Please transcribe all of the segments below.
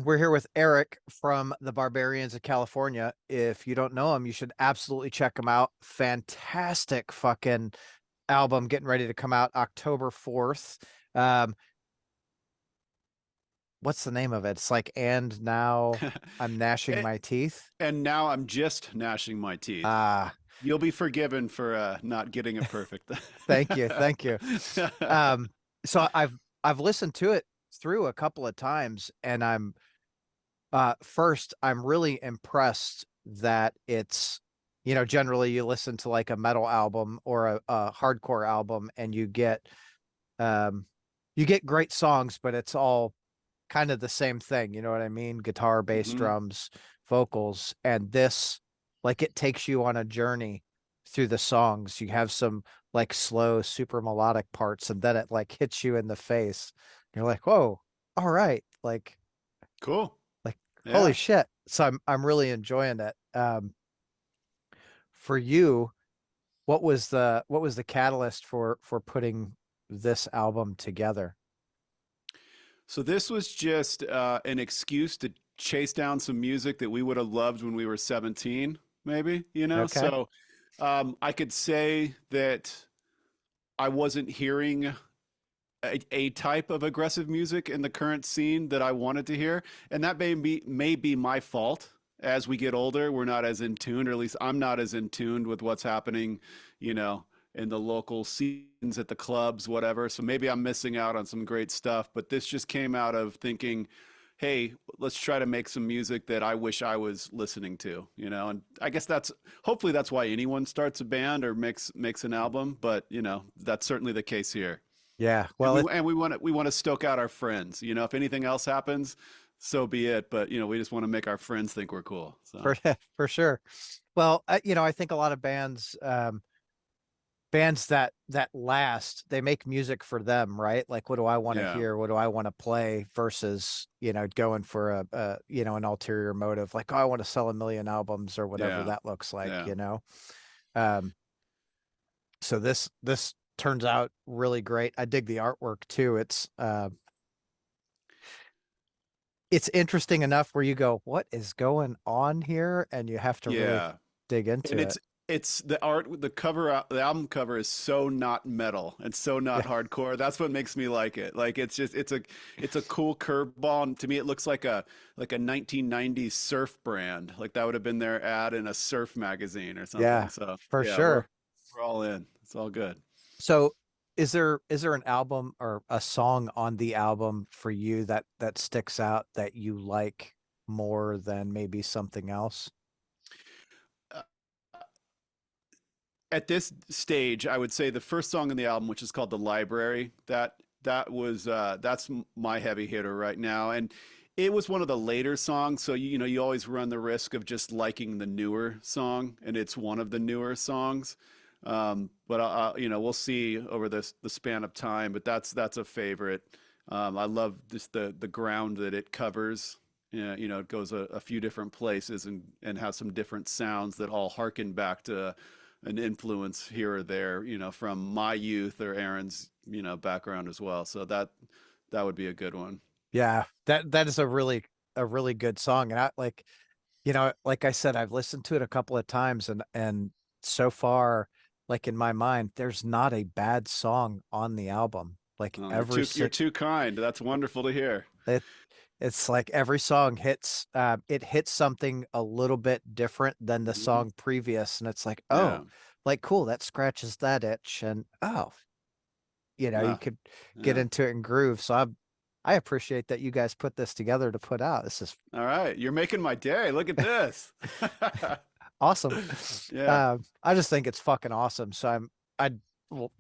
We're here with Eric from the Barbarians of California. If you don't know him, you should absolutely check him out. Fantastic fucking album getting ready to come out October 4th. Um, what's the name of it? It's like, and now I'm gnashing A- my teeth. And now I'm just gnashing my teeth. Ah, You'll be forgiven for not getting it perfect. thank you, thank you. Um, so I've listened to it through a couple of times, and first, I'm really impressed that it's, generally you listen to like a metal album or a hardcore album and um, you get great songs, but it's all kind of the same thing. You know what I mean? Guitar, bass, hmm drums, vocals. And this, like, it takes you on a journey through the songs. You have some like slow, super melodic parts, and then it like hits you in the face. You're like, whoa, all right. Cool. Like, holy Yeah. shit. So I'm really enjoying it. For you, what was the catalyst for putting this album together? So this was just an excuse to chase down some music that we would have loved when we were 17, maybe, you know? Okay. So I could say that I wasn't hearing a type of aggressive music in the current scene that I wanted to hear, and that may be my fault. As we get older, we're not as in tune, or at least I'm not as in tune with what's happening, you know, in the local scenes at the clubs, whatever. So maybe I'm missing out on some great stuff. But this just came out of thinking, hey, let's try to make some music that I wish I was listening to, you know. And I guess that's hopefully that's why anyone starts a band or makes an album. But you know, that's certainly the case here. Yeah. And Well, we want to stoke out our friends. You know, if anything else happens, so be it. But you know, we just want to make our friends think we're cool. So for for sure. Well, I think a lot of bands that last, they make music for them, right? Like, what do I want to yeah, hear? What do I want to play versus, going for an ulterior motive, like, oh, I want to sell a million albums or whatever yeah, that looks like, yeah. Um, so this turns out really great. I dig the artwork too. It's interesting enough where you go, what is going on here? And you have to really Yeah. dig And into it. it's the art, the the album cover is so not metal and so not Yeah. hardcore. That's what makes me like it. Like it's just it's a cool curveball. And to me, it looks like a 1990s surf brand. Like that would have been their ad in a surf magazine or something. Yeah, So for yeah, sure. we're all in. It's all good. So is there an album or a song on the album for you that sticks out that you like more than maybe something else? Uh, at this stage, I would say the first song on the album, which is called "The Library," that's my heavy hitter right now, and it was one of the later songs. So you know you always run the risk of just liking the newer song, and it's one of the newer songs. But you know we'll see over the span of time. But that's a favorite. I love just the ground that it covers. Yeah, you know, it goes a few different places and has some different sounds that all harken back to an influence here or there, you know, from my youth or Aaron's, you know, background as well. So that would be a good one. Yeah, that is a really good song. And I like, like I said, I've listened to it a couple of times, and so far, like, in my mind, there's not a bad song on the album. Like, Oh, every you're si too kind. That's wonderful to hear. it it's like every song hits something a little bit different than the Mhm. song previous, and it's like, Yeah. oh, like, cool, that scratches that itch, and oh, you Ah, could get yeah. into it and groove. So I appreciate that you guys put this together to put out. This is All right. You're making my day. Look at this. awesome. Yeah. I just think it's fucking awesome. So I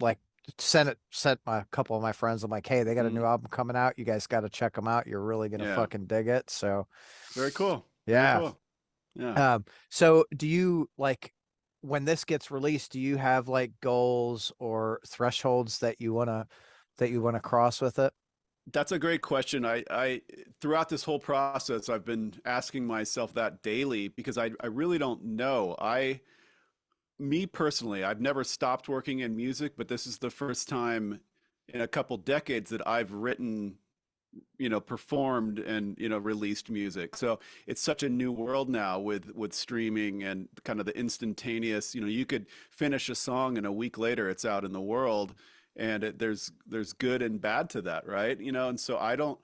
like sent my couple of my friends. I'm like, hey, they got a new Mm, album coming out. You guys got to check them out. You're really gonna yeah. fucking dig it. So Very cool. Very yeah. cool. Yeah. So do you like, when this gets released, do you have like goals or thresholds that you wanna cross with it? That's a great question. Throughout this whole process, I've been asking myself that daily because I really don't know. Me personally, I've never stopped working in music, but this is the first time in a couple decades that I've written performed and released music. So it's such a new world now with streaming and kind of the instantaneous. You could finish a song and a week later it's out in the world, and there's good and bad to that, right? And so I don't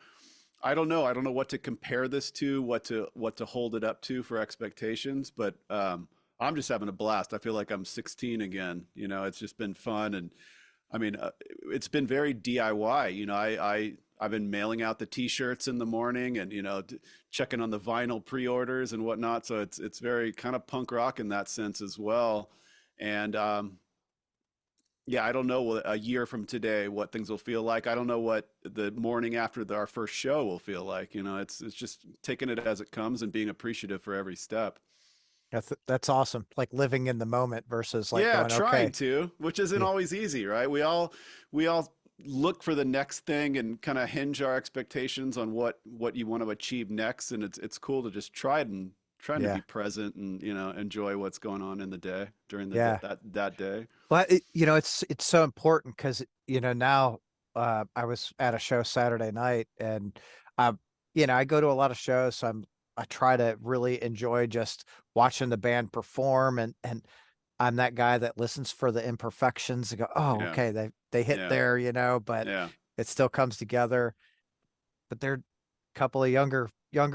know. I don't know what to compare this to, what to hold it up to for expectations, but I'm just having a blast. I feel like I'm 16 again. It's just been fun, and I mean, it's been very DIY. I've been mailing out the T-shirts in the morning, and checking on the vinyl pre-orders and whatnot. So it's very kind of punk rock in that sense as well. And yeah, I don't know a year from today what things will feel like. I don't know what the morning after our first show will feel like. It's just taking it as it comes and being appreciative for every step. That's awesome. Like living in the moment versus like Yeah, going, trying okay, to, which isn't yeah, always easy, right? We all look for the next thing and kind of hinge our expectations on what you want to achieve next, and it's cool to just try it and trying to yeah, be present and enjoy what's going on in the day during yeah. that day. But it's so important because now I was at a show Saturday night and I I go to a lot of shows, so I try to really enjoy just watching the band perform and I'm that guy that listens for the imperfections and go, oh, Yeah, okay, they hit yeah, there, but yeah. it still comes together. But they're a couple of younger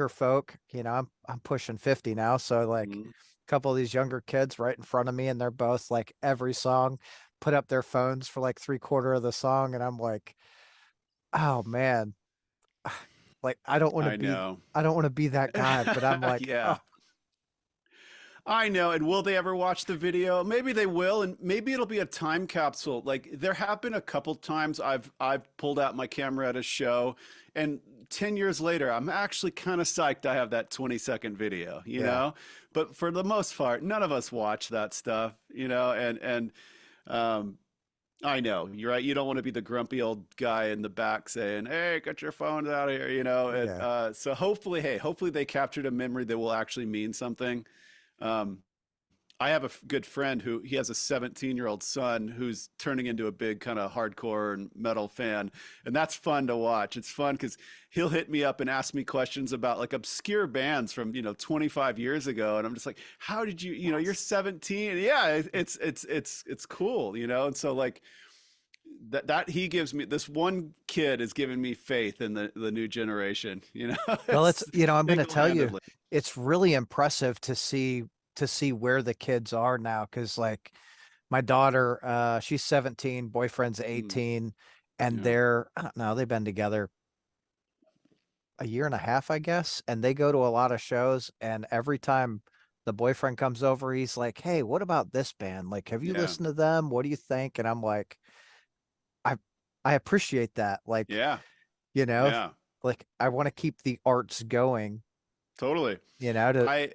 folk, I'm pushing 50 now, so like Mhm. a couple of these younger kids right in front of me, and they're both like every song put up their phones for like three-quarter of the song, and I'm like, oh man, like I know. I don't want to be that guy, but I'm like, Yeah. oh I know. And will they ever watch the video? Maybe they will, and maybe it'll be a time capsule. Like there have been a couple times I've pulled out my camera at a show, and 10 years later, I'm actually kind of psyched I have that 20-second video, yeah, But for the most part, none of us watch that stuff, and um I know, you're right. You don't want to be the grumpy old guy in the back saying, "Hey, get your phones out of here," And yeah, so hopefully, hey, hopefully they captured a memory that will actually mean something. Um, I have a good friend who he has a 17-year-old son who's turning into a big kind of hardcore and metal fan, and that's fun to watch. It's fun because he'll hit me up and ask me questions about like obscure bands from 25 years ago, and I'm just like, "How did you? You're 17? Yeah, it's cool, And so like that he gives me this one kid is giving me faith in the new generation, well, it's it's I'm going to tell you, single-handedly. it's really impressive to see where the kids are now, because like my daughter, she's 17, boyfriend's Mm, 18, and yeah, I don't know, they've been together a year and a half, I guess, and they go to a lot of shows, and every time the boyfriend comes over, he's like, "Hey, what about this band? Like, have you yeah, listened to them? What do you think?" And I'm like, I I appreciate that. Like, yeah, you know, yeah, like I want to keep the arts going, totally. to I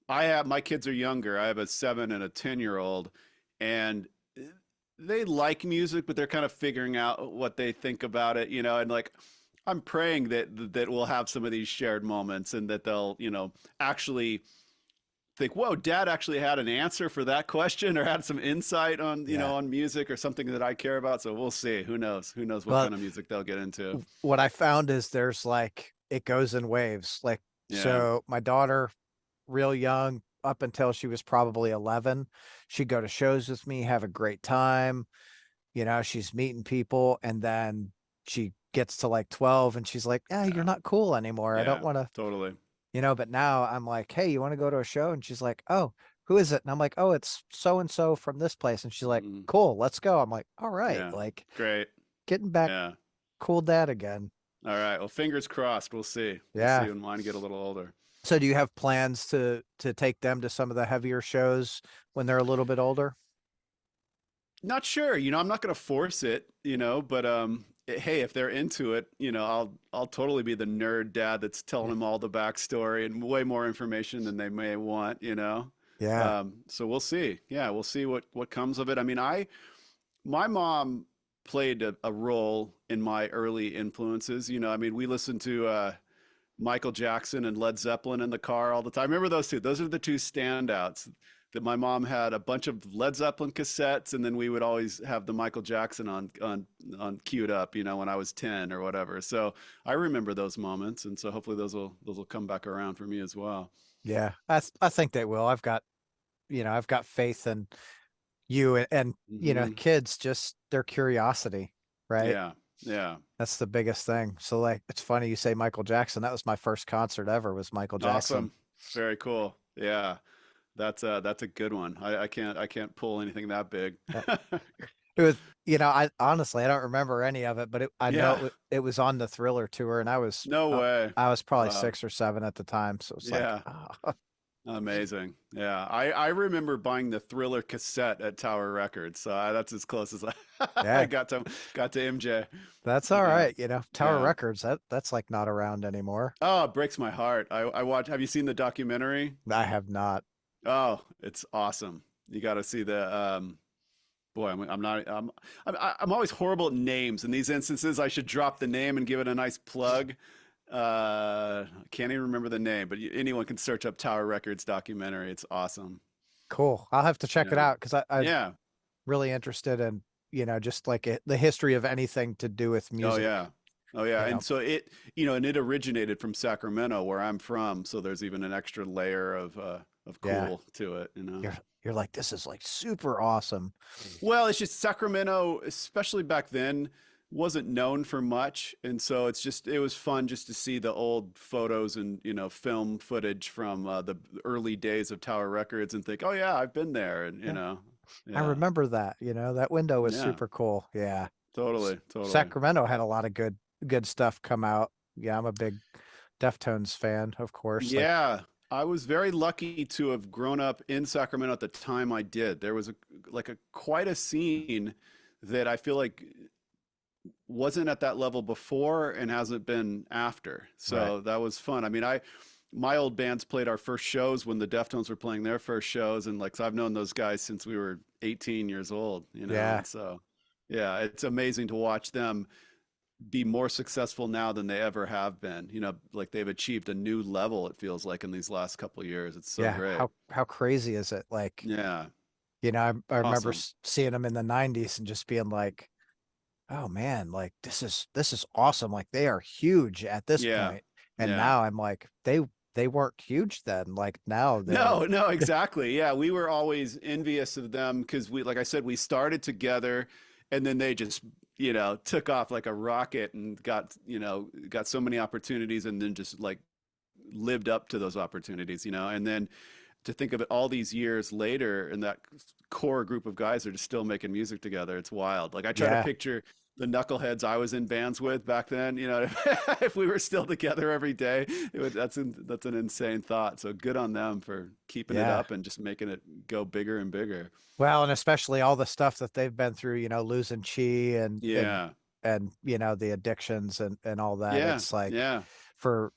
I have my kids are younger. I have a 7 and a 10-year-old, and they like music, but they're kind of figuring out what they think about it, and like I'm praying that we'll have some of these shared moments and that they'll, actually think, whoa, dad actually had an answer for that question or had some insight on, yeah. on music or something that I care about. So we'll see. Who knows? Who knows what Well, kind of music they'll get into? what I found is there's like it goes in waves. Like, Yeah. so my daughter, real young, up until she was probably 11, she'd go to shows with me, have a great time. She's meeting people, and then she gets to like 12 and she's like, "Yeah, you're Yeah. not cool anymore. I don't Yeah. want to, Totally. but now I'm like, "Hey, you want to go to a show?" And she's like, "Oh, who is it?" And I'm like, "Oh, it's so and so from this place." And she's like, Mm, "Cool, let's go." I'm like, "All right." yeah. Like Great. getting back Yeah. cool dad again. All right. Well, fingers crossed. We'll see. We'll see Yeah. when mine get a little older. So do you have plans to take them to some of the heavier shows when they're a little bit older? Not sure. I'm not going to force it, but hey, if they're into it, I'll totally be the nerd dad that's telling Yeah. them all the backstory and way more information than they may want. Yeah. So we'll see. Yeah, we'll see what comes of it. I mean, my mom played a role in my early influences. I mean, we listened to Michael Jackson and Led Zeppelin in the car all the time. Remember those two? Those are the two standouts. that my mom had a bunch of Led Zeppelin cassettes, and then we would always have the Michael Jackson on queued up, you know, when I was 10 or whatever. So I remember those moments, and so hopefully those will come back around for me as well. Yeah, I think they will. I've got faith in you and Hmm. kids, just their curiosity, right? Yeah, yeah, That's the biggest thing. So like, it's funny you say Michael Jackson. That was my first concert ever, was Michael Jackson. awesome, very cool. Yeah, that's a good one. I can't pull anything that big. Uh, It was, I honestly, I don't remember any of it, but I know Yeah, it was on the Thriller tour, and no way. I was probably Wow. 6 or 7 at the time. So it's like, Yeah. oh, Amazing. Yeah. I remember buying the Thriller cassette at Tower Records. So that's as close as I yeah, got to MJ. that's all Yeah. right. Tower Yeah. Records, that's like not around anymore. Oh, it breaks my heart. I watch, have you seen the documentary? I have not. Oh, it's awesome. You got to see the boy, I'm not I'm always horrible at names. In these instances, I should drop the name and give it a nice plug. I can't even remember the name, but anyone can search up Tower Records documentary. It's awesome. Cool. I'll have to check it Yeah. out because I'm Yeah. really interested in, just like the history of anything to do with Oh music. yeah. Oh yeah. You And know, so it originated from Sacramento where I'm from, so there's even an extra layer of yeah, cool to it, you know. you're like, this is like super awesome. Well, it's just Sacramento, especially back then, wasn't known for much, and so it was fun just to see the old photos and, film footage from the early days of Tower Records and think, "Oh yeah, I've been there." And, Yeah, I yeah. remember that. That window was Yeah. super cool. Yeah. Totally, totally. Sacramento had a lot of good stuff come out. Yeah, I'm a big Deftones fan, of course. Like, Yeah, I was very lucky to have grown up in Sacramento at the time I did. There was a quite a scene that I feel like wasn't at that level before and hasn't been after. right. So that was fun. I mean, my old bands played our first shows when the Deftones were playing their first shows, and like so I've known those guys since we were 18 years old, Yeah. and so yeah, it's amazing to watch them be more successful now than they ever have been. Like they've achieved a new level, it feels like, in these last couple of years. It's so Yeah. great. How crazy is it? Like, Yeah. I remember Awesome. seeing them in the 90s and just being like, oh man, like this is awesome. Like they are huge at this Yeah. point. And Yeah. now I'm like, they weren't huge then. Like now they're No, no, exactly. Yeah. We were always envious of them because like I said, we started together and then they just, took off like a rocket and got so many opportunities and then just like lived up to those opportunities, and then to think of it all these years later and that core group of guys are just still making music together. It's wild. Like I try to yeah, picture the knuckleheads I was in bands with back then, if we were still together every day, that's an insane thought. So good on them for keeping it yeah. up and just making it go bigger and bigger. Well, and especially all the stuff that they've been through, losing chi Yeah. and the addictions and all that. Yeah. It's like Yeah. for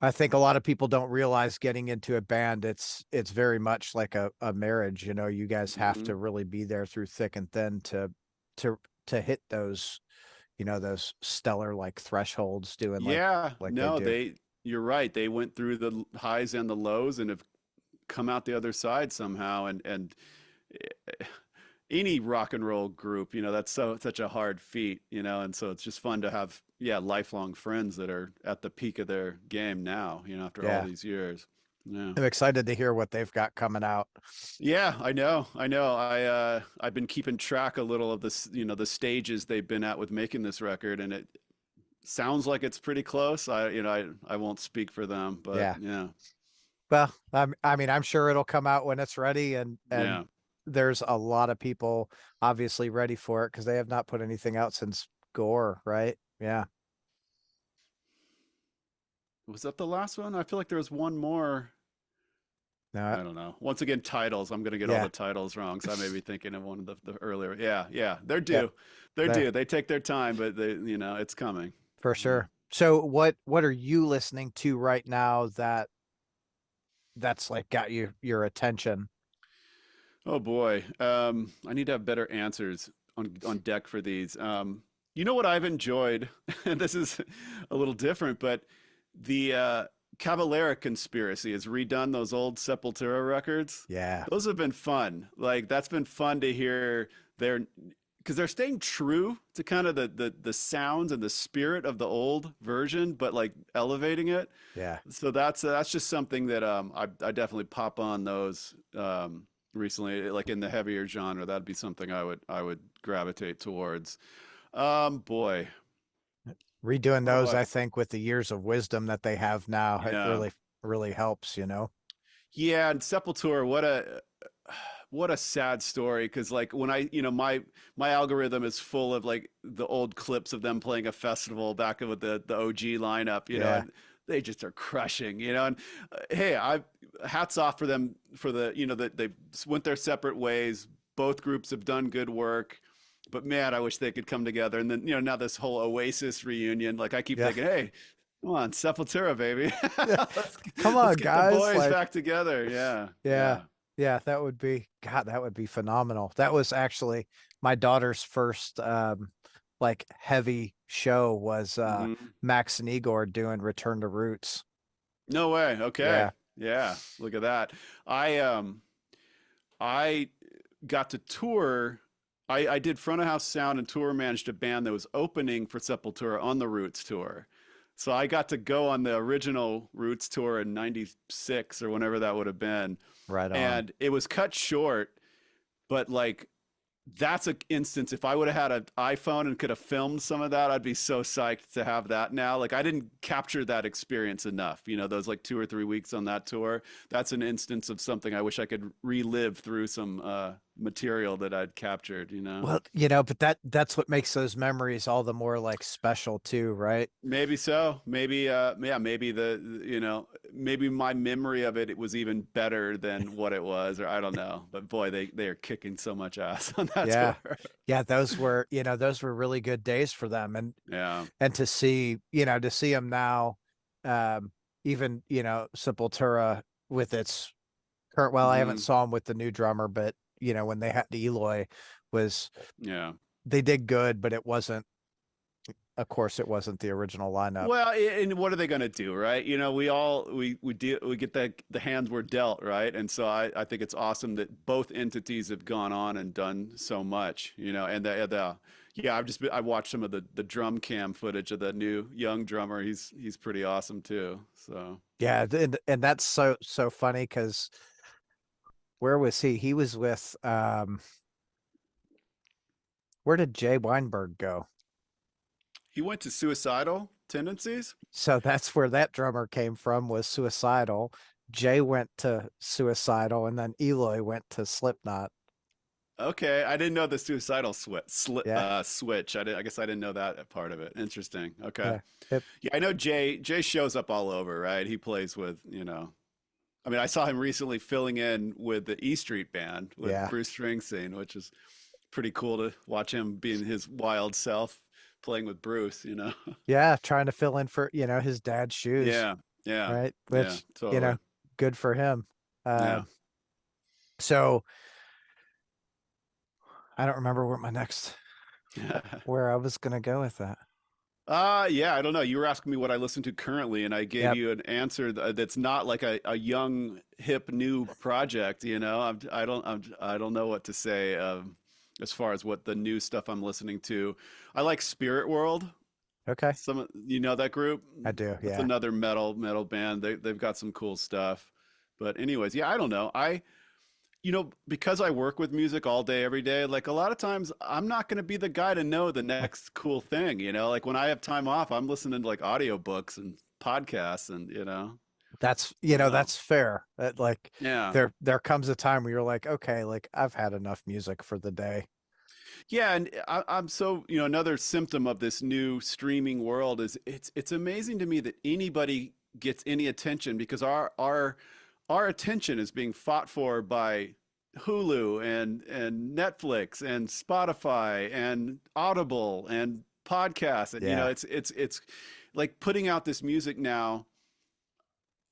I think a lot of people don't realize getting into a band, it's very much like a marriage. You guys have Hmm. to really be there through thick and thin to hit those, those stellar like thresholds doing Yeah. like they No, do. you're right. They went through the highs and the lows and have come out the other side somehow. And any rock and roll group, that's such a hard feat, and so it's just fun to have, yeah, lifelong friends that are at the peak of their game now, after all Yeah. these years. Yeah. I'm excited to hear what they've got coming out. Yeah, I know. I know. I've been keeping track a little of this, the stages they've been at with making this record, and it sounds like it's pretty close. I won't speak for them, but Yeah. yeah. Well, I mean, I'm sure it'll come out when it's ready, and Yeah. there's a lot of people obviously ready for it because they have not put anything out since Gore, right? Yeah. Was that the last one? I feel like there was one more. No, I don't know. Once again, titles. I'm going to get all yeah, the titles wrong. So I may be thinking of one of the earlier. Yeah, yeah. They're yeah, due. They're there due. They take their time, but it's coming. for Yeah. sure. So what are you listening to right now that's like got your attention? Oh boy. I need to have better answers on deck for these. You know what I've enjoyed, and this is a little different, but the Cavalera Conspiracy has redone those old Sepultura records. Yeah. Those have been fun. Like that's been fun to hear their because they're staying true to kind of the sounds and the spirit of the old version, but like elevating it. Yeah. So that's just something that I definitely pop on those recently, like in the heavier genre. That'd be something I would gravitate towards. Boy, Redoing what do those, I? I think, with the years of wisdom that they have now, it Yeah, really helps, you know? yeah, and Sepultura, what a sad story. Because like when my algorithm is full of like the old clips of them playing a festival back with the OG lineup, Yeah. and they just are crushing, and hey, I hats off for them for the that they went their separate ways. Both groups have done good work. But man, I wish they could come together. And then, now this whole Oasis reunion, like I keep Yeah. thinking, hey, come on, Sepultura, baby. Yeah. let's Come let's on, get the guys. boys Like, back together. Yeah, yeah. yeah. Yeah, that would be God, that would be phenomenal. That was actually my daughter's first like heavy show was Hmm. Max and Igor doing Return to Roots. No way. Okay. Yeah. Yeah. Look at that. I got to tour. I did front of house sound and tour managed a band that was opening for Sepultura on the Roots tour. So I got to go on the original Roots tour in '96 or whenever that would have been. Right on. And it was cut short, but like that's an instance. If I would have had an iPhone and could have filmed some of that, I'd be so psyched to have that now. Like I didn't capture that experience enough, those like 2 or 3 weeks on that tour. That's an instance of something I wish I could relive through some material that I'd captured. Well, but that's what makes those memories all the more like special too, right? Maybe so. Maybe yeah, maybe maybe my memory of it was even better than what it was, or I don't know. But boy, they are kicking so much ass on that Yeah. tour. Yeah, those were really good days for them. Yeah. And to see them now, um, even, Sepultura with its current, well, I haven't Hmm. saw them with the new drummer, but when they had Eloy was, Yeah. they did good, but it wasn't, of course, it wasn't the original lineup. Well, and what are they going to do, right? We get the hands we're dealt, right? And so I think it's awesome that both entities have gone on and done so much, and yeah, I watched some of the drum cam footage of the new young drummer. He's pretty awesome too. So Yeah, and that's so funny because where was he? He was with where did Jay Weinberg go? he went to suicidal tendencies. So that's where that drummer came from, was Suicidal. Jay went to Suicidal, and then Eloy went to Slipknot. Okay, I didn't know the suicidal Yeah, switch. I guess I didn't know that part of it. Interesting. Okay. yeah, it, Yeah, I know Jay shows up all over, right? He plays with, I mean, I saw him recently filling in with the E Street Band with yeah, Bruce Springsteen, which is pretty cool to watch him being his wild self playing with Bruce. yeah. Trying to fill in for his dad's shoes, Yeah, yeah, right? yeah, Which totally. good for him. Yeah. So I don't remember where I was gonna go with that. Yeah, I don't know. You were asking me what I listen to currently, and I gave Yep. you an answer that's not like a young, hip, new project. I don't know what to say as far as what the new stuff I'm listening to. I like Spirit World. Okay, You know that group? I do. That's Yeah. another metal band. They've got some cool stuff. But anyways, yeah, I don't know. Because I work with music all day, every day, like a lot of times I'm not going to be the guy to know the next cool thing. Like when I have time off, I'm listening to like audiobooks and podcasts and. That's I don't know. that's fair. Like Yeah. there comes a time where you're like, okay, like I've had enough music for the day. Yeah, and I'm so, another symptom of this new streaming world is it's amazing to me that anybody gets any attention because our attention is being fought for by Hulu and Netflix and Spotify and Audible and podcasts and Yeah. it's like putting out this music now.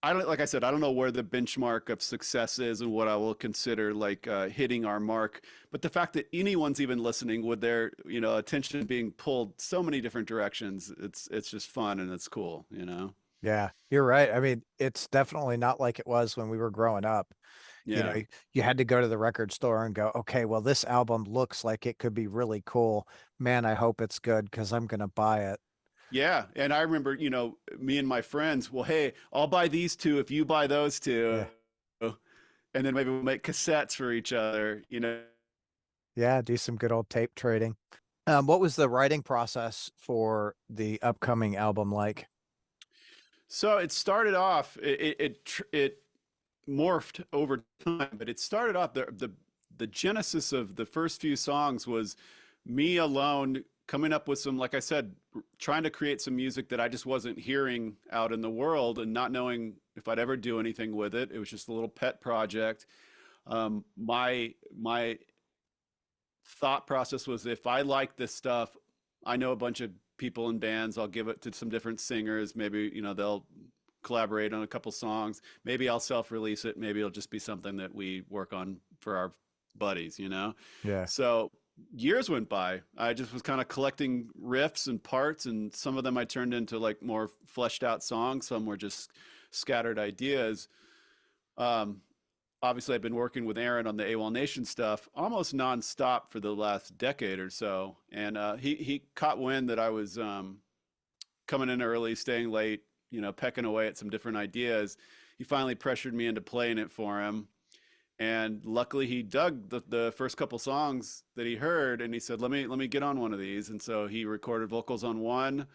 I don't like I said, I don't know where the benchmark of success is and what I will consider like hitting our mark. But the fact that anyone's even listening with their attention being pulled so many different directions, it's just fun and it's cool. Yeah, you're right. I mean, it's definitely not like it was when we were growing up. You know, Yeah. you had to go to the record store and go, okay, well, this album looks like it could be really cool. Man, I hope it's good because I'm gonna buy it. Yeah, and I remember, me and my friends, well, hey, I'll buy these two if you buy those two, Yeah. and then maybe we'll make cassettes for each other. Yeah, do some good old tape trading. What was the writing process for the upcoming album like? So it started off, it morphed over time, but it started off the genesis of the first few songs was me alone coming up with some, like I said, trying to create some music that I just wasn't hearing out in the world and not knowing if I'd ever do anything with it. It was just a little pet project. My thought process was if I like this stuff, I know a bunch of people in bands. I'll give it to some different singers. Maybe they'll collaborate on a couple songs. Maybe I'll self-release it. Maybe it'll just be something that we work on for our buddies. Yeah. So years went by. I just was kind of collecting riffs and parts, and some of them I turned into like more fleshed out songs. Some were just scattered ideas. Um, Obviously, I've been working with Aaron on the AWOLNATION stuff almost nonstop for the last decade or so, and he caught wind that I was coming in early, staying late, pecking away at some different ideas. He finally pressured me into playing it for him. And luckily he dug the first couple songs that he heard and he said, let me get on one of these. And so he recorded vocals on one.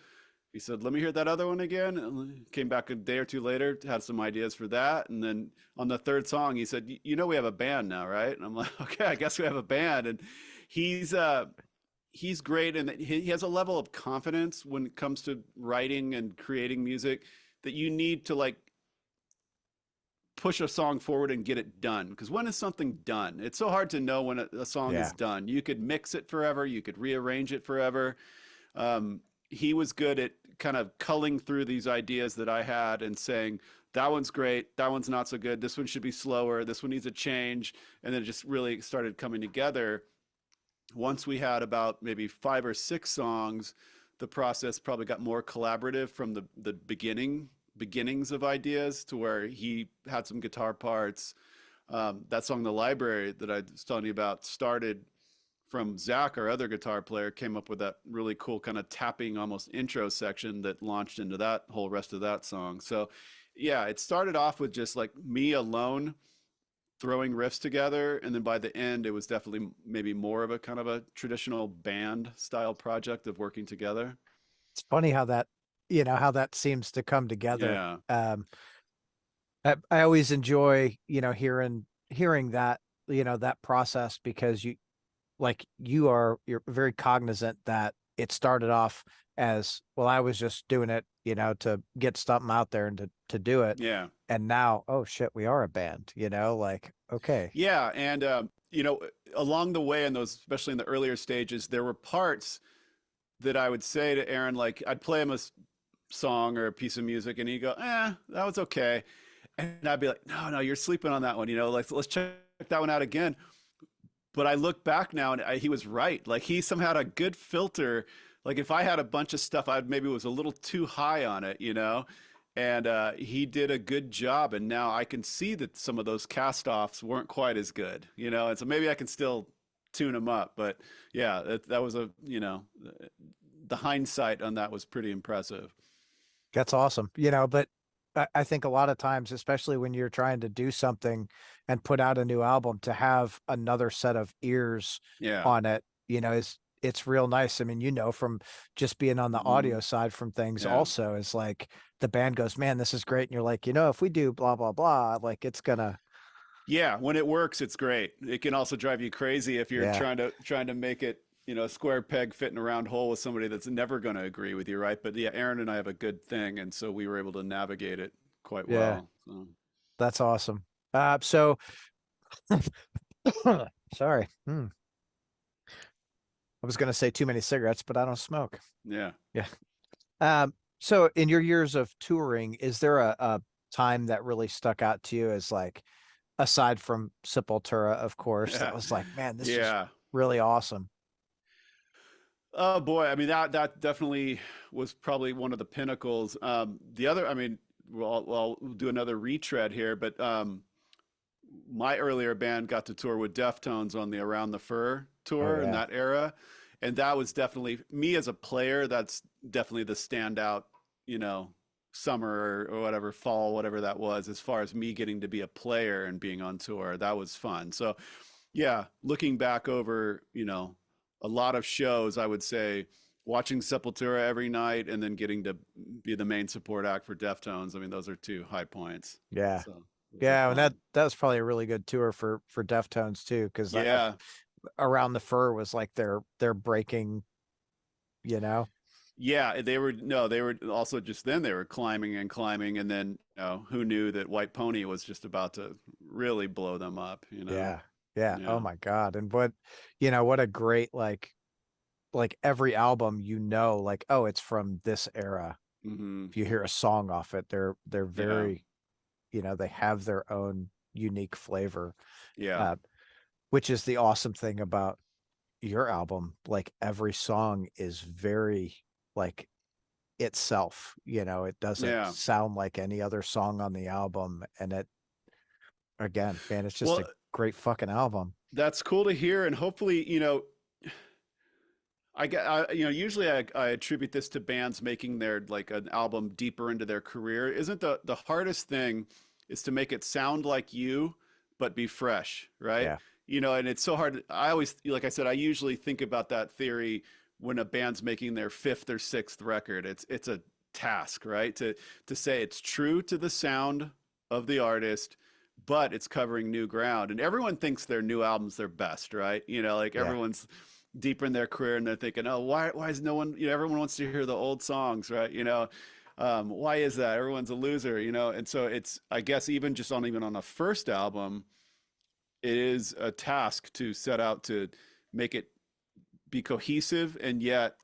He said, let me hear that other one again. And came back a day or two later, had some ideas for that. And then on the third song, he said, we have a band now, right? And I'm like, okay, I guess we have a band. And he's he's great, and he has a level of confidence when it comes to writing and creating music that you need to like push a song forward and get it done. Because when is something done? It's so hard to know when a song is Yeah. done. You could mix it forever, you could rearrange it forever. He was good at kind of culling through these ideas that I had and saying, that one's great, that one's not so good, this one should be slower, this one needs a change. And then it just really started coming together. Once we had about maybe 5 or 6 songs, the process probably got more collaborative from the beginnings of ideas to where he had some guitar parts. That song, "The Library," that I was telling you about, started from Zach, our other guitar player, came up with that really cool kind of tapping, almost intro section that launched into that whole rest of that song. So, yeah, it started off with just like me alone throwing riffs together, and then by the end it was definitely maybe more of a kind of a traditional band style project of working together. It's funny how that, how that seems to come together. Yeah. I always enjoy, hearing that, that process because you're very cognizant that it started off as, well, I was just doing it, to get something out there and to do it. Yeah. And now, oh shit, we are a band, like, okay. Yeah, and along the way in those, especially in the earlier stages, there were parts that I would say to Aaron, like I'd play him a song or a piece of music, and he'd go, that was okay," and I'd be like, "No, no, you're sleeping on that one. Like let's check that one out again." But I look back now, and he was right. Like he somehow had a good filter. Like if I had a bunch of stuff, I maybe was a little too high on it. And he did a good job. And now I can see that some of those cast-offs weren't quite as good. And so maybe I can still tune them up. But yeah, that was the hindsight on that was pretty impressive. That's awesome. But I think a lot of times, especially when you're trying to do something and put out a new album, to have another set of ears Yeah. on it, is it's real nice. I mean, from just being on the Mhm. audio side from things Yeah. also is like the band goes, man, this is great. And you're like, if we do blah, blah, blah, like it's gonna, Yeah, when it works, it's great. It can also drive you crazy if you're yeah, trying to make it, a square peg fit in a round hole with somebody that's never going to agree with you, right? But yeah, Aaron and I have a good thing, and so we were able to navigate it quite yeah, well. So, that's awesome. So sorry. I was gonna say too many cigarettes, but I don't smoke. yeah. Yeah. So in your years of touring, is there a time that really stuck out to you as like, aside from Sepultura, of course, that Yeah. was like, man, this was Yeah. really awesome. Oh boy, I mean that definitely was probably one of the pinnacles. The other, I mean, we'll do another retread here, but my earlier band got to tour with Deftones on the Around the Fur Oh tour in yeah. that era, and that was definitely me as a player. That's definitely the standout, you know, summer or whatever, fall, whatever that was, as far as me getting to be a player and being on tour. That was fun. So yeah, looking back over, a lot of shows, I would say watching Sepultura every night and then getting to be the main support act for Deftones. I mean, those are two high points. Yeah. So those are Yeah, and that fun. that was probably a really good tour for Deftones too, because Yeah. Around the Fur was like their breaking, you know. Yeah, they were no, they were also just then they were climbing and climbing, and then who knew that White Pony was just about to really blow them up, Yeah. Yeah. Oh Yeah. my God. And what a great like every album, like, oh, it's from this era. Hmm. If you hear a song off it, they're Yeah. very, they have their own unique flavor. Yeah. Uh, which is the awesome thing about your album. Like every song is very like itself, it doesn't Yeah. sound like any other song on the album. And it, again, man, it's just Well, a great fucking album. that's cool to hear, and hopefully, usually I attribute this to bands making their like an album deeper into their career. Isn't the hardest thing is to make it sound like you, but be fresh, right? Yeah. And it's so hard. I always, like I said, I usually think about that theory when a band's making their fifth or sixth record. It's a task, right? To say it's true to the sound of the artist, but it's covering new ground. And everyone thinks their new album's their best, right? Like Yeah. everyone's deeper in their career and they're thinking, oh, why is no one, everyone wants to hear the old songs, right? Why is that? Everyone's a loser, And so it's, I guess, even on a first album, it is a task to set out to make it be cohesive and yet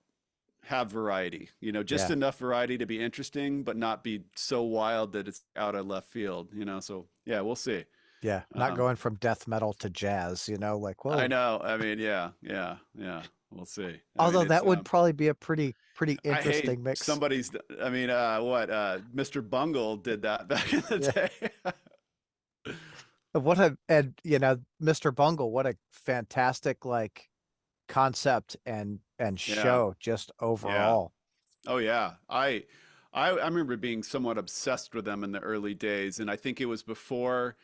have variety, just Yeah. enough variety to be interesting, but not be so wild that it's out of left field, So yeah, we'll see. Yeah. Not Um, going from death metal to jazz, like, I whoa. know. I mean, yeah, yeah, yeah. We'll see. I mean, Although it's that would probably be a pretty I hate interesting mix. somebody's. I mean, what? Mr. Bungle did that back in the Yeah. day. And Mr. Bungle, what a fantastic like concept and Yeah, show just yeah. overall. Oh yeah. I remember being somewhat obsessed with them in the early days, and I think it was before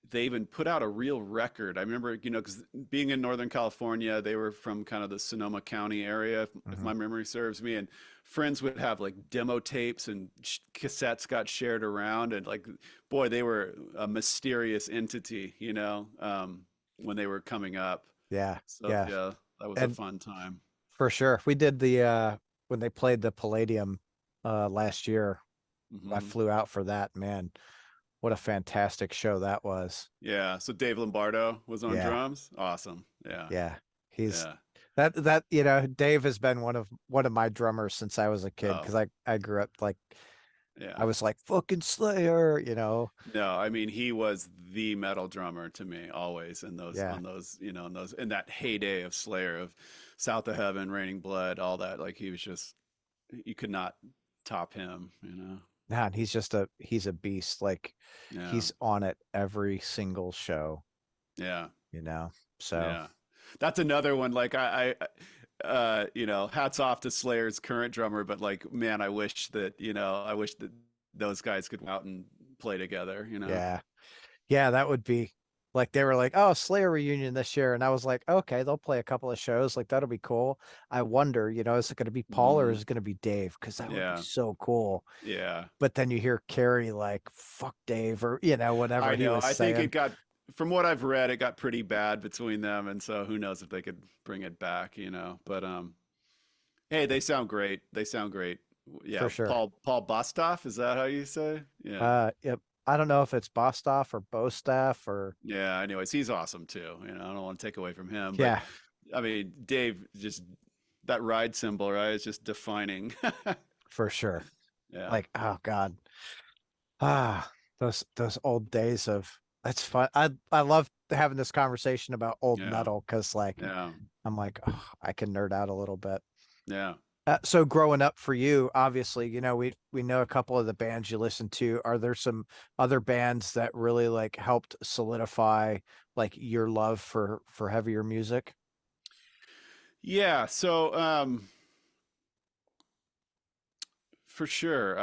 they even put out a real record. I remember, because being in Northern California, they were from kind of the Sonoma County area, if Hmm. my memory serves me. And friends would have like demo tapes and cassettes got shared around. And like, boy, they were a mysterious entity, when they were coming up. Yeah. So Yeah. yeah, that was a And fun time. for sure. We did the when they played the Palladium last year. I Hmm. flew out for that, man. What a fantastic show that was. Yeah. So Dave Lombardo was on Yeah. drums. Awesome. Yeah. Yeah. He's Yeah. Dave has been one of my drummers since I was a kid Oh, because I grew up like yeah. I was like fucking Slayer, No, I mean he was the metal drummer to me always in those Yeah. on those in that heyday of Slayer of South of Heaven, Raining Blood, all that. Like he was just you could not top him. Man, he's a beast. Like Yeah, he's on it every single show, yeah, you know. So yeah. That's another one. Like hats off to Slayer's current drummer, but like man, I wish that those guys could go out and play together. yeah. Yeah, that would be like they were like, oh, Slayer reunion this year. And I was like, okay, they'll play a couple of shows. Like that'll be cool. I wonder, is it going to be Paul or Hmm. is it going to be Dave? Because that would be Yeah, so cool. yeah. But then you hear Carrie like, fuck Dave, or whatever I he know. was I think saying. it got, from what I've read, it got pretty bad between them, and so who knows if they could bring it back. But hey, they sound great. They sound great. For Yeah, sure. Paul Bostaph, is that how you say? Yeah, Yep. I don't know if it's Bostoff or Bostaff or yeah. Anyways, he's awesome too. I don't want to take away from him, but yeah, I mean, Dave just that ride cymbal, right? It's just defining. for sure. Yeah, Like, oh God. Those old days of that's fun. I love having this conversation about old yeah, metal because like yeah. I'm like, oh, I can nerd out a little bit. Yeah. So growing up for you, obviously, we know a couple of the bands you listen to. Are there some other bands that really like helped solidify like your love for heavier music? Yeah. So, for sure.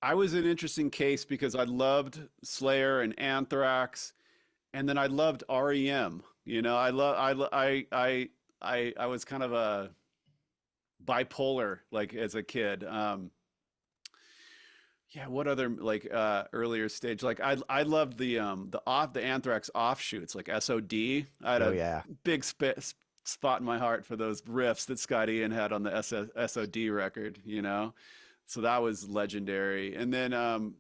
I was an interesting case because I loved Slayer and Anthrax, and then I loved REM. You know, I was kind of a bipolar like as a kid. Yeah, what other like earlier stage? Like I loved the Anthrax offshoots like SOD. I had Oh a yeah. big spot in my heart for those riffs that Scott Ian had on the SOD record, you know. So that was legendary. And then a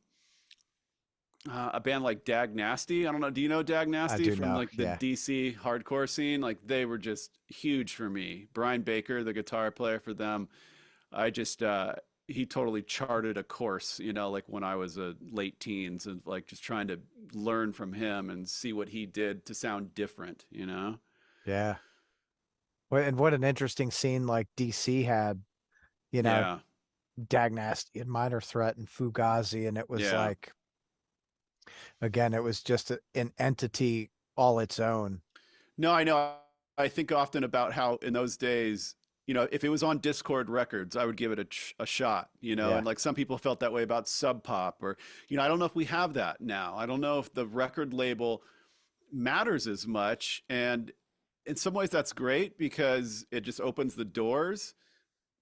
band like Dag Nasty. I don't know. Do you know Dag I Nasty do from know. like the Yeah. DC hardcore scene? Like they were just huge for me. Brian Baker, the guitar player for them, I just he totally charted a course, you know, like when I was a late teens and like just trying to learn from him and see what he did to sound different, you know? Yeah. And what an interesting scene like DC had, you know, Yeah. Dagnasty and Minor Threat and Fugazi, and it was Yeah. like again, it was just an entity all its own. No, I know. I think often about how in those days, you know, if it was on Discord Records, I would give it a shot, you know, Yeah. and like some people felt that way about Sub Pop or, you know, I don't know if we have that now. I don't know if the record label matters as much. And in some ways that's great because it just opens the doors.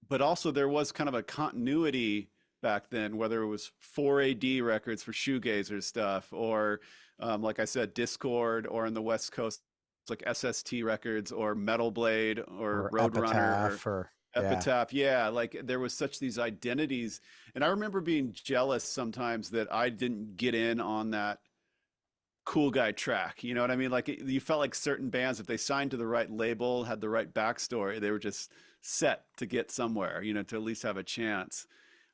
But also there was kind of a continuity back then, whether it was 4AD records for shoegazer stuff or like I said, Discord or in the West Coast, like SST records or Metal Blade or Or Roadrunner or Epitaph or yeah. Epitaph. Yeah, like there was such these identities. And I remember being jealous sometimes that I didn't get in on that cool guy track. You know what I mean? Like you felt like certain bands, if they signed to the right label, had the right backstory, they were just set to get somewhere, you know, to at least have a chance.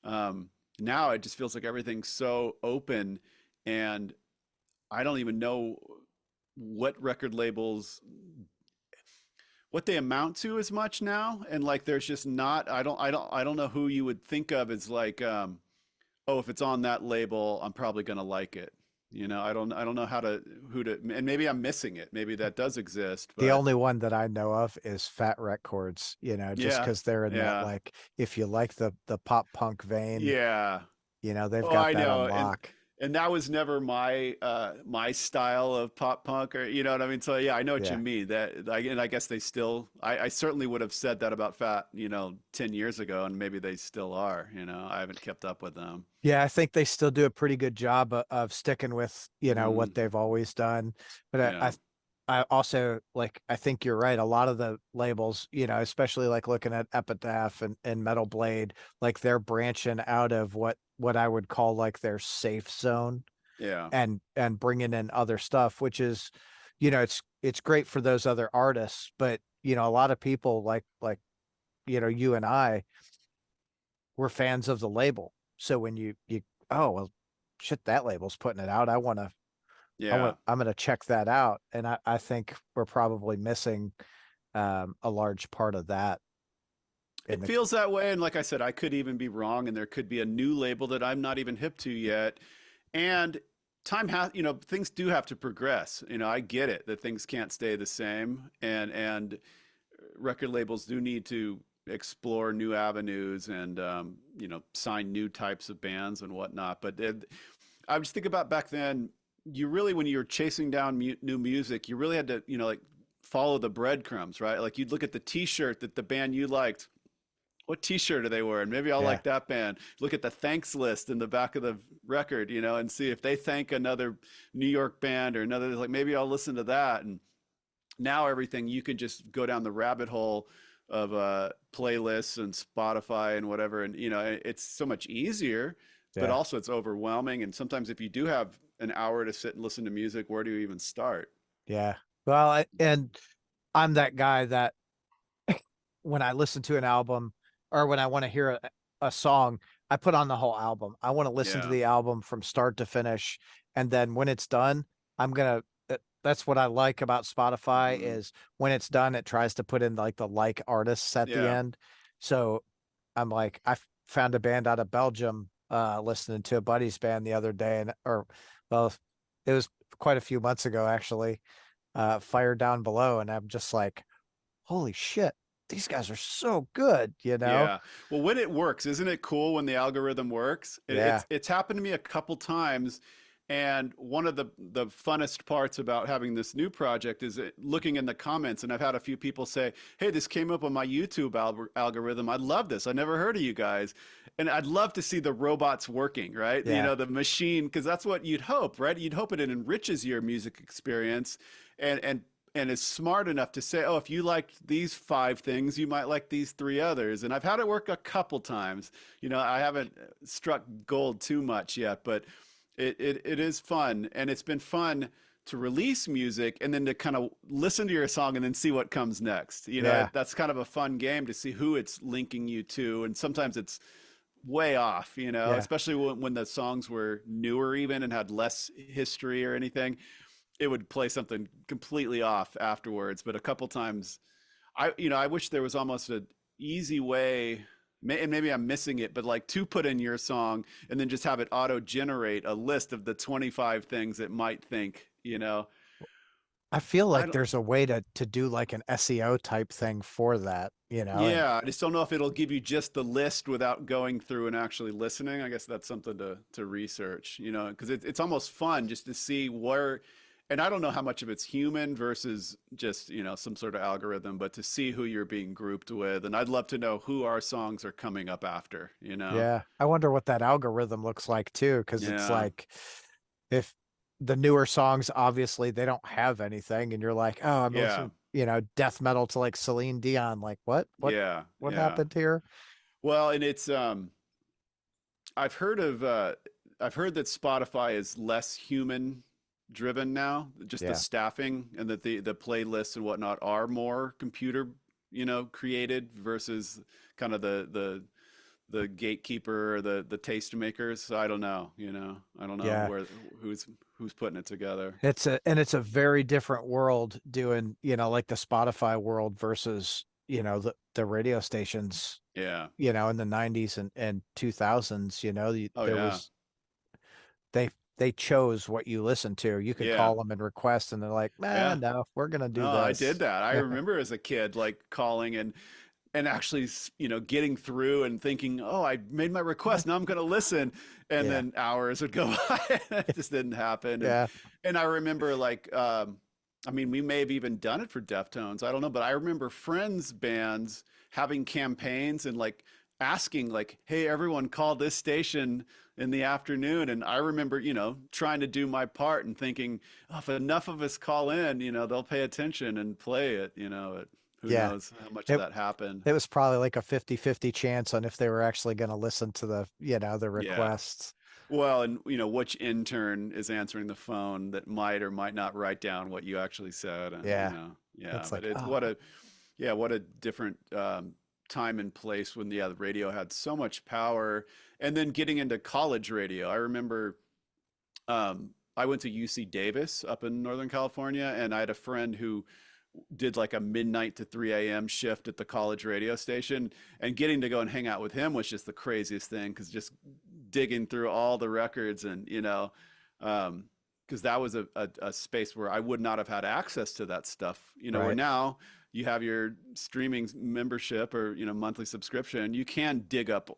Now it just feels like everything's so open and I don't even know what record labels what they amount to as much now and like there's just not I don't know who you would think of as like oh, if it's on that label, I'm probably going to like it. You know, I don't know how to who to and maybe I'm missing it. Maybe that does exist, The but only one that I know of is Fat Records, just yeah. because they're in that Yeah. like if you like the pop punk vein, Yeah. they've Oh, got I that know. on lock. And that was never my style of pop punk or you know what I mean? So yeah, I know what you Yeah. mean. And I guess they still I certainly would have said that about Fat, you know, 10 years ago and maybe they still are, you know. I haven't kept up with them. Yeah, I think they still do a pretty good job of sticking with, what Mm, they've always done. But yeah. I also like I think you're right. A lot of the labels, especially like looking at Epitaph and Metal Blade, like they're branching out of what I would call like their safe zone Yeah. and bringing in other stuff, which is, it's great for those other artists, but a lot of people like you and I were fans of the label. So when you oh well shit, that label's putting it out. Yeah. I'm gonna check that out. And I think we're probably missing a large part of that in It the feels that way. And like I said, I could even be wrong, and there could be a new label that I'm not even hip to yet. And time has, you know, things do have to progress. You know, I get it that things can't stay the same, and record labels do need to explore new avenues and you know, sign new types of bands and whatnot. But I just think about back then. You really, when you were chasing down new music, you really had to, you know, like follow the breadcrumbs, right? Like you'd look at the T-shirt that the band you liked, what T-shirt are they wearing? Maybe I'll yeah like that band. Look at the thanks list in the back of the record, you know, and see if they thank another New York band or another. Like maybe I'll listen to that. And now everything you can just go down the rabbit hole of playlists and Spotify and whatever, and you know it's so much easier. But yeah also it's overwhelming. And sometimes if you do have an hour to sit and listen to music, where do you even start? yeah well and I'm that guy that when I listen to an album or when I want to hear a song, I put on the whole album. I want to listen to Yeah. the album from start to finish. And then when it's done, I'm going to that's what I like about Spotify Hmm. is when it's done, it tries to put in like the like artists at the Yeah. end. So I'm like, found a band out of Belgium, listening to a buddy's band the other day, and or well, it was quite a few months ago actually. Fire Down Below, and I'm just like, holy shit, these guys are so good, you know? Yeah. Well, when it works, isn't it cool when the algorithm works? Yeah, It's happened to me a couple times, and one of the funnest parts about having this new project is looking in the comments, and I've had a few people say, "Hey, this came up on my YouTube algorithm. I love this. I never heard of you guys." And I'd love to see the robots working, right? You yeah, know, the machine, because that's what you'd hope, right? You'd hope it enriches your music experience and is smart enough to say, oh, if you liked these five things, you might like these three others. And I've had it work a couple times. You know, I haven't struck gold too much yet, but it is fun. And it's been fun to release music and then to kind of listen to your song and then see what comes next. You know, yeah, that's kind of a fun game to see who it's linking you to. And sometimes it's way off, you know, yeah. especially when the songs were newer even and had less history or anything, it would play something completely off afterwards. But a couple times, I wish there was almost an easy way, and maybe I'm missing it, but like to put in your song and then just have it auto generate a list of the 25 things it might think, you know. I feel I like don't, there's a way to do like an SEO type thing for that, you know, and yeah, I just don't know if it'll give you just the list without going through and actually listening. I guess that's something to research, you know, because it's almost fun just to see where, and I don't know how much of it's human versus just, you know, some sort of algorithm, but to see who you're being grouped with. And I'd love to know who our songs are coming up after, you know? yeah, I wonder what that algorithm looks like too, because it's Yeah. like if the newer songs obviously they don't have anything, and you're like, oh, I'm Yeah. listening, death metal to like Celine Dion, like Yeah. what Yeah. happened here? Well, and it's, I've heard of I've heard that Spotify is less human driven now, just the Yeah, staffing and that the playlists and whatnot are more computer, you know, created versus kind of the gatekeeper or the tastemakers. So I don't know, you know. I don't know yeah. where who's putting it together. It's a very different world doing, like the Spotify world versus, the radio stations, Yeah. in the 90s and 2000s, Oh there yeah. was they chose what you listen to. You could Yeah. call them and request, and they're like, Yeah. no, we're gonna do No, I did this. that. I remember as a kid like calling and actually, you know, getting through and thinking, oh, I made my request. Now I'm going to listen. And Yeah, then hours would go by. And it just didn't happen. yeah, And I remember like, I mean, we may have even done it for Deftones. I don't know, but I remember friends bands having campaigns and like asking like, hey, everyone call this station in the afternoon. And I remember, you know, trying to do my part and thinking, oh, if enough of us call in, you know, they'll pay attention and play it, you know, who yeah. knows how much of It that happened. it was probably like a 50-50 chance on if they were actually going to listen to the Yeah. requests. Well, and you know, which intern is answering the phone that might or might not write down what you actually said, you Yeah. know. Yeah, It's but like, it's oh, what a different time and place when the radio had so much power. And then getting into college radio. I remember I went to UC Davis up in Northern California, and I had a friend who did like a midnight to 3 a.m. shift at the college radio station, and getting to go and hang out with him was just the craziest thing because just digging through all the records and, you know, because that was a space where I would not have had access to that stuff, you know, where right. now you have your streaming membership or, you know, monthly subscription, you can dig up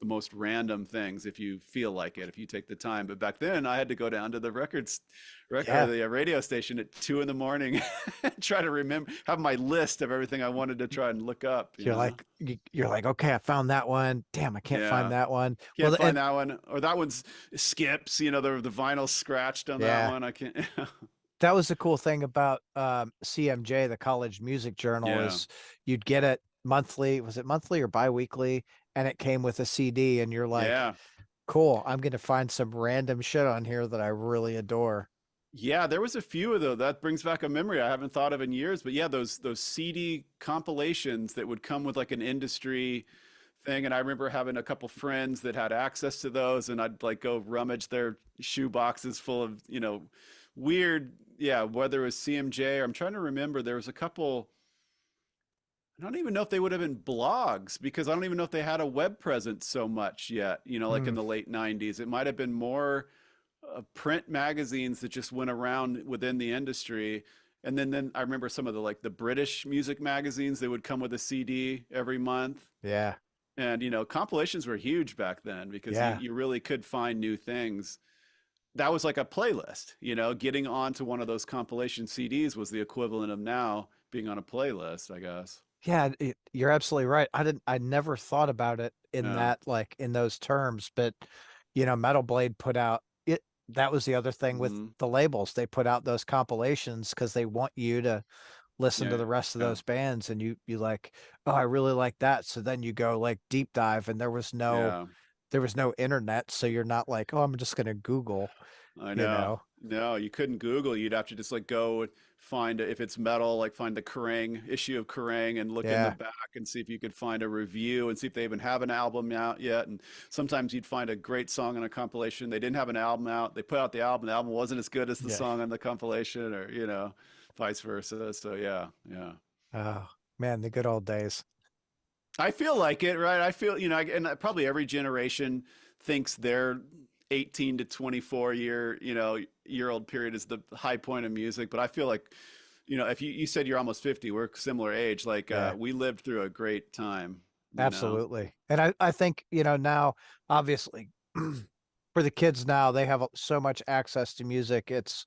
the most random things if you feel like it, if you take the time. But back then I had to go down to the or Yeah. the radio station at 2 in the morning and try to remember, have my list of everything I wanted to try and look up, you know? You're like, okay, I found that one. Damn, I can't find Yeah. that one. Can't Well, find and that one, or that one's skips, you know, the vinyl scratched on that yeah, one. I can't. that was the cool thing about CMJ, the College Music Journal, Yeah. is you'd get it monthly. Was it monthly or biweekly? And it came with a CD, and you're like, Yeah. cool, I'm gonna find some random shit on here that I really adore. Yeah, there was a few of those. That brings back a memory I haven't thought of in years. But yeah, those CD compilations that would come with like an industry thing. And I remember having a couple friends that had access to those, and I'd like go rummage their shoe boxes full of, you know, weird, yeah, whether it was CMJ or I'm trying to remember, there was a couple. I don't even know if they would have been blogs because I don't even know if they had a web presence so much yet, like in Mm, the late 90s. It might have been more print magazines that just went around within the industry. And then I remember some of the like the British music magazines, they would come with a CD every month. yeah, And, compilations were huge back then because you, yeah. you really could find new things. That was like a playlist, getting onto one of those compilation CDs was the equivalent of now being on a playlist, I guess. Yeah, you're absolutely right. I never thought about it in Yeah. that, like in those terms, but Metal Blade put out it. That was the other thing with Hmm. the labels. They put out those compilations because they want you to listen to Yeah. the rest of Yeah. those bands, and you like, oh, I really like that. So then you go like deep dive, and Yeah. there was no internet, so you're not like, oh, I'm just gonna Google, I you know. know. No, you couldn't Google. You'd have to just like go and find if it's metal, like find the Kerrang issue of Kerrang and look in the Yeah, back and see if you could find a review and see if they even have an album out yet. And sometimes you'd find a great song on a compilation. They didn't have an album out. They put out the album wasn't as good as the yeah. song on the compilation, or vice versa. So yeah, yeah. Oh man, the good old days. I feel like it, right? I feel, and probably every generation thinks their 18 to 24 year old period is the high point of music. But I feel like, if you said you're almost 50, we're similar age. Like, Yeah. we lived through a great time. Absolutely. And I think, now obviously for the kids now, they have so much access to music. It's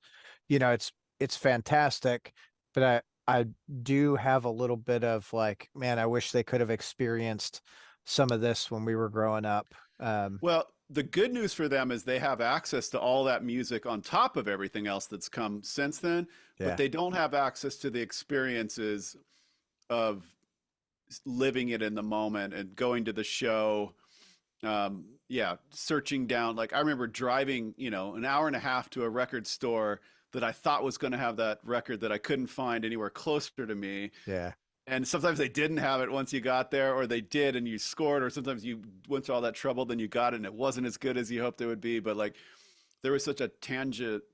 fantastic, but I do have a little bit of like, man, I wish they could have experienced some of this when we were growing up. Um, Well, the good news for them is they have access to all that music on top of everything else that's come since then, but yeah. they don't have access to the experiences of living it in the moment and going to the show. Yeah, searching down. Like I remember driving, an hour and a half to a record store that I thought was going to have that record that I couldn't find anywhere closer to me. Yeah. And sometimes they didn't have it once you got there, or they did and you scored, or sometimes you went through all that trouble, then you got it and it wasn't as good as you hoped it would be. But like there was such a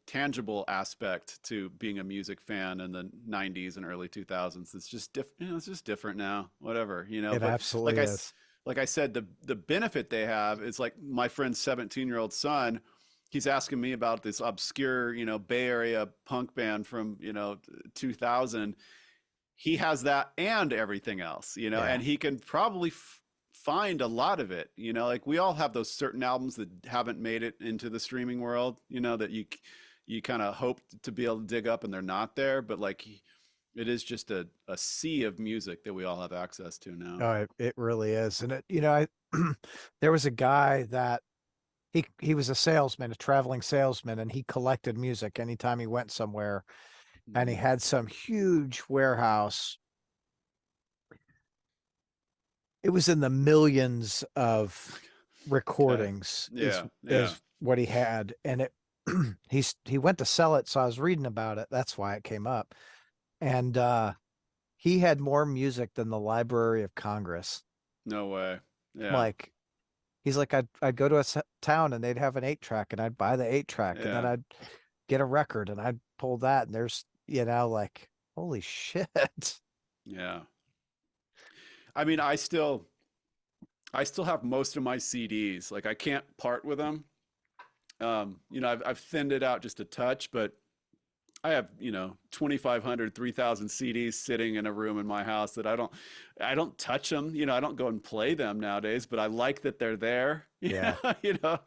tangible aspect to being a music fan in the 90s and early 2000s. It's just different. It's just different now, whatever, It but like absolutely I, is. like I said, the benefit they have is like my friend's 17-year-old son, he's asking me about this obscure, Bay Area punk band from, 2000. He has that and everything else, Yeah. and he can probably find a lot of it, like we all have those certain albums that haven't made it into the streaming world, that you kind of hope to be able to dig up and they're not there, but like it is just a sea of music that we all have access to now. Oh, it really is. And I there was a guy that he was a salesman, a traveling salesman, and he collected music anytime he went somewhere. And he Mhm. had some huge warehouse. It was in the millions of Okay. recordings Yeah, yeah. is what he had. And he went to sell it, so I was reading about it. That's why it came up. And he had more music than the Library of Congress. No way. Yeah, Like he's like, I'd go to a town and they'd have an 8 track and I'd buy the 8 track and then yeah, I'd get a record and I'd pull that and there's, like, holy shit. yeah. I mean, I still have most of my CDs. Like I can't part with them. I've thinned it out just a touch, but I have, 2,500, 3,000 CDs sitting in a room in my house that I don't touch them. I don't go and play them nowadays, but I like that they're there. Yeah. You know,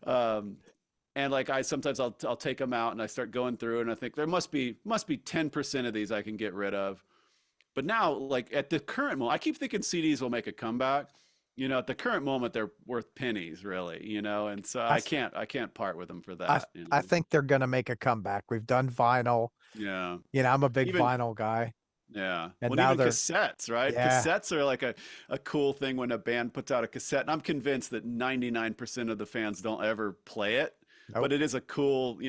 um, and like sometimes I'll take them out and I start going through and I think there must be 10% of these I can get rid of. But now, like at the current moment, I keep thinking CDs will make a comeback. At the current moment, they're worth pennies, really. And so I I can't part with them for I that. I think they're gonna make a comeback. We've done vinyl. Yeah. I'm a big Even vinyl guy. Yeah. And Well, now even they're cassettes, right? yeah. Cassettes are like a cool thing when a band puts out a cassette. And I'm convinced that 99% of the fans don't ever play it, but Nope. it is a cool,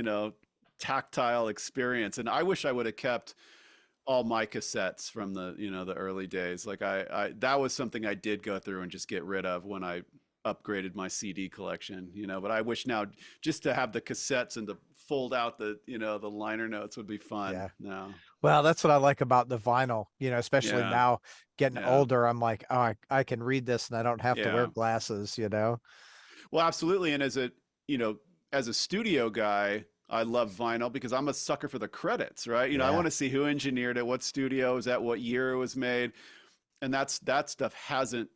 tactile experience. And I wish I would have kept all my cassettes from the early days. Like that was something I did go through and just get rid of when I upgraded my CD collection, you know, but I wish now just to have the cassettes and to fold out the, you know, the liner notes would be fun Yeah. now. Well, that's what I like about the vinyl, especially Yeah. now getting Yeah. older. I'm like, oh, I can read this and I don't have to wear Yeah. glasses. Well, absolutely. And you know, as a studio guy, I love vinyl because I'm a sucker for the credits, right? You know, I Yeah. want to see who engineered it, what studio it was at, what year it was made. And that stuff hasn't,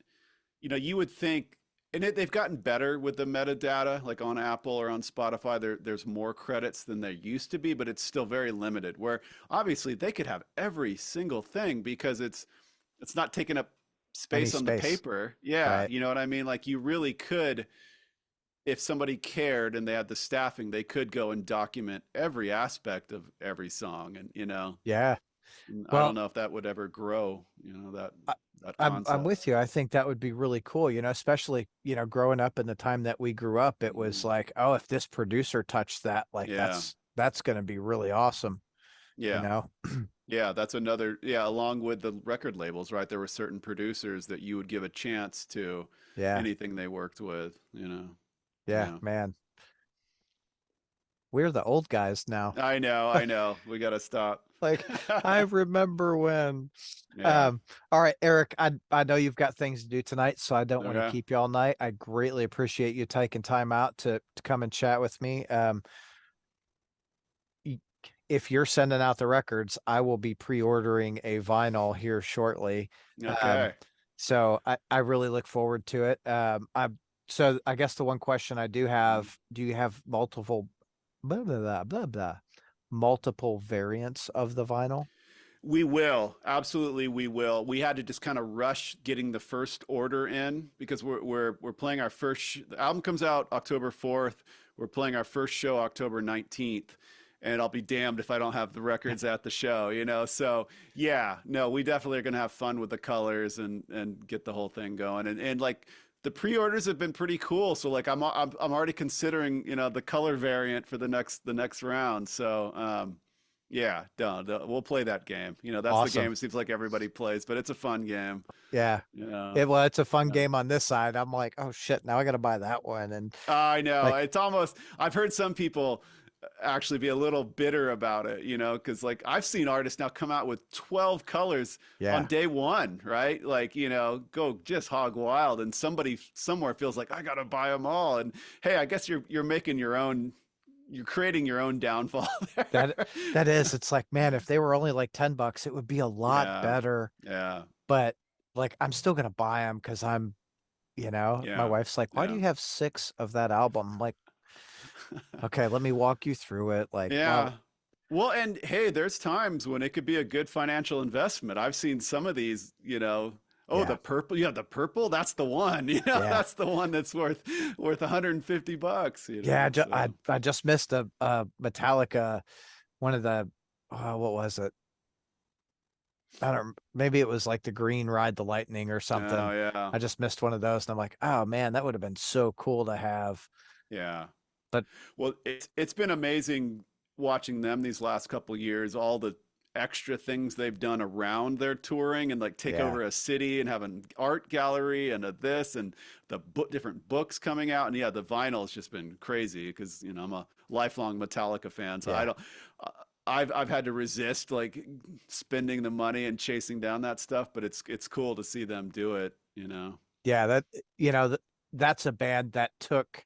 you know, you would think, and they've gotten better with the metadata, like on Apple or on Spotify. There's more credits than there used to be, but it's still very limited. Where obviously they could have every single thing because it's not taking up Any space on the space. paper. Yeah, Right. you know what I mean? Like you really could, if somebody cared and they had the staffing, they could go and document every aspect of every song. And you know, Yeah. and I don't Well, know if that would ever grow. You know I, that I'm concept. with you. I think that would be really cool, especially, growing up in the time that we grew up, it was Mm, like, oh, if this producer touched that, like yeah, that's going to be really awesome, you yeah. know? Yeah, that's another, yeah, along with the record labels, right? There were certain producers that you would give a chance to Yeah. anything they worked with, you know. Yeah, Yeah. man. We're the old guys now. I know, I know. We got to stop. Like, I remember when. Yeah. All right, Eric, I know you've got things to do tonight, so I don't want to Okay. keep you all night. I greatly appreciate you taking time out to come and chat with me. y- if you're sending out the records, I will be pre-ordering a vinyl here shortly. Um, Okay. so I really look forward to it. So I guess the one question I do Mm. have, do you have multiple blah blah blah blah blah multiple variants of the vinyl? We will. Absolutely, we will. We had to just kind of rush getting the first order in because we're playing our the album comes out October 4th. We're playing our first show October 19th. And I'll be damned if I don't have the records at the show, you know. So yeah, no, we definitely are gonna have fun with the colors and get the whole thing going. And like the pre-orders have been pretty cool. So like I'm already considering, you know, the color variant for the next round. So yeah, we'll play that game. You know, that's the Awesome. game it seems like everybody plays, but it's a fun game. Yeah. You know. Well, it's a fun Yeah. game on this side. I'm like, oh shit, now I got to buy that one. And I know. like, It's almost, I've heard some people actually be a little bitter about it, you know, because like I've seen artists now come out with 12 colors on yeah, day one, right? Like, you know, go just hog wild, and somebody somewhere feels like I gotta buy them all. And hey, I guess you're making your own, you're creating your own downfall there. that that is, it's like, man, if they were only like $10, it would be a lot Yeah, better. yeah, But like, I'm still gonna buy them because my yeah, wife's like, why do yeah. you have six of that album? I'm like, okay, let me walk you through it. Like, Yeah. well, Well, and hey, there's times when it could be a good financial investment. I've seen some of these, you know, oh, yeah, the purple, yeah, the purple, that's the one, you know, yeah, that's the one that's worth $150, you yeah. know. So, I just missed a Metallica, one of the, what was it? I don't, maybe it was like the Green Ride the Lightning or oh something. yeah. I just missed one of those and I'm like, oh man, that would have been so cool to have. Yeah. But Well, it's been amazing watching them these last couple years, all the extra things they've done around their touring and like take yeah, over a city and have an art gallery and a this and the different books coming out. And yeah, the vinyl has just been crazy because, you know, I'm a lifelong Metallica fan. So I yeah, don't, uh, I've had to resist like spending the money and chasing down that stuff, but it's cool to see them do it, you know. yeah, that's a band that took,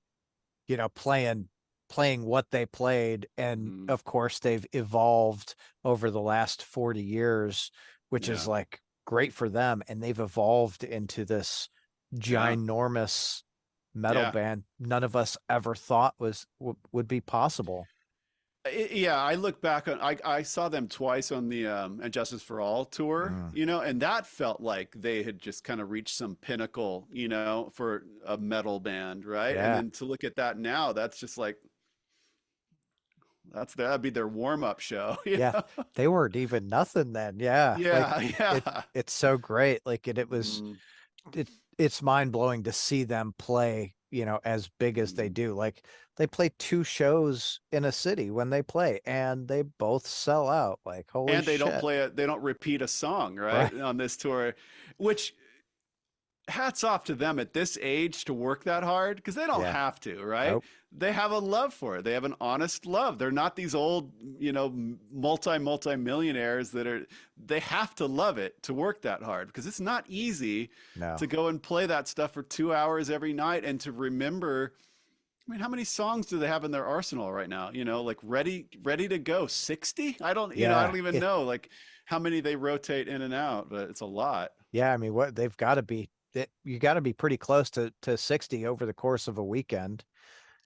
playing what they played. And Mm, of course, they've evolved over the last 40 years, which is yeah. like great for them. And they've evolved into this Yeah. ginormous metal Yeah. band none of us ever thought would be possible. Yeah, I look back on I saw them twice on the and Justice for All tour, Mm, you know, and that felt like they had just kind of reached some pinnacle, you know, for a metal band, right? And yeah. then to look at that now, that's just like that'd be their warm-up show, you Yeah, know? they weren't even nothing then. Yeah, like Yeah, it yeah. it's so great. Like it was Mm, it it's mind blowing to see them play, as big as they mm. do. Like they play two shows in a city when they play and they both sell out. Like holy And they shit. they don't repeat a song, Right. right, on this tour, which hats off to them at this age to work that hard because they don't Yeah. have to, right? Nope. They have a love for it. They have an honest love. They're not these old, multi millionaires that are, they have to love it to work that hard because it's not easy No. to go and play that stuff for 2 hours every night and to remember. I mean, how many songs do they have in their arsenal right now? Like ready to go 60? I don't, I Yeah. don't even know like how many they rotate in and out, but it's a lot. Yeah. I mean, what they've got to be, you got to be pretty close to 60 over the course of a weekend.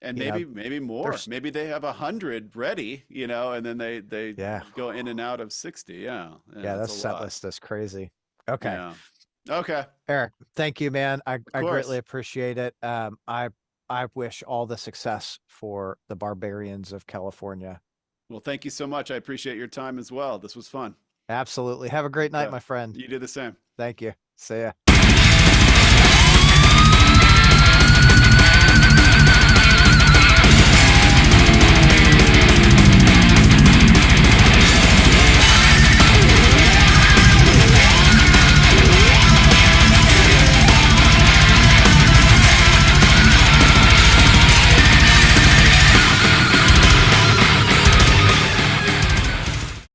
And You know, maybe more. there's, Maybe they have 100 ready, and then they yeah. go in and out of 60. Yeah, Yeah. that's That a set lot. list is crazy. Okay. Yeah. Okay. Eric, thank you, man. Of I greatly course. appreciate it. I wish all the success for the Barbarians of California. Well, thank you so much. I appreciate your time as well. This was fun. Absolutely. Have a great night, Yeah. my friend. You do the same. Thank you. See ya.